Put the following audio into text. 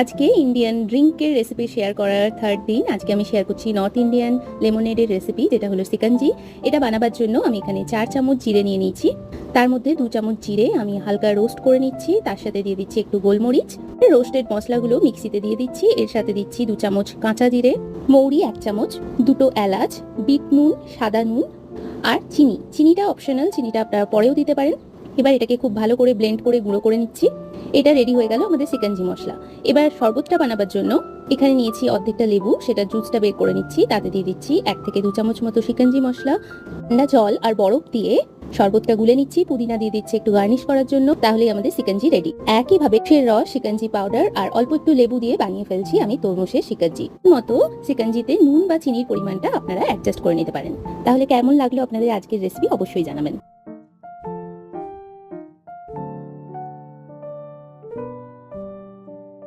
আজকে Indian ড্রিঙ্কের recipe share করার third দিন। আজকে আমি শেয়ার করছি নর্থ ইন্ডিয়ান লেমনেডের রেসিপি, যেটা হলো সিকাঞ্জি। এটা বানাবার জন্য আমি এখানে 4 চামচ জিরে নিয়ে নিয়েছি। তার মধ্যে 2 চামচ জিরে আমি হালকা রোস্ট করে নিচ্ছি। তার সাথে দিয়ে দিচ্ছি একটু গোলমরিচ। রোস্টেড মশলাগুলো মিক্সিতে দিয়ে দিচ্ছি। এর সাথে দিচ্ছি 2 চামচ কাঁচা জিরে, মৌরি 1 চামচ, 2টো এলাচ, বিট নুন, সাদা নুন আর চিনি। চিনিটা অপশনাল, চিনিটা আপনারা পরেও দিতে পারেন। এবার এটাকে খুব ভালো করে ব্লেন্ড করে গুঁড়ো করে নিচ্ছি। এটা রেডি হয়ে গেল আমাদের সিকাঞ্জি মশলা। এবার শরবতটা বানাবার জন্য এখানে নিয়েছি অর্ধেকটা লেবু, সেটা জুসটা বের করে নিচ্ছি। তাতে দিয়ে দিচ্ছি 1 থেকে 2 চামচ মতো সিকাঞ্জি মশলা। ঠান্ডা জল আর বরফ দিয়ে শরবতটা গুলে নিচ্ছি। পুদিনা দিয়ে দিচ্ছি একটু গার্নিশ করার জন্য। তাহলেই আমাদের সিকাঞ্জি রেডি। একইভাবে রস, সিকাঞ্জি পাউডার আর অল্প একটু লেবু দিয়ে বানিয়ে ফেলছি আমি তরমুজের সিকাঞ্জি। মতো সিকাঞ্জিতে নুন বা চিনির পরিমাণটা আপনারা অ্যাডজাস্ট করে নিতে পারেন। তাহলে কেমন লাগলো আপনাদের আজকের রেসিপি অবশ্যই জানাবেন।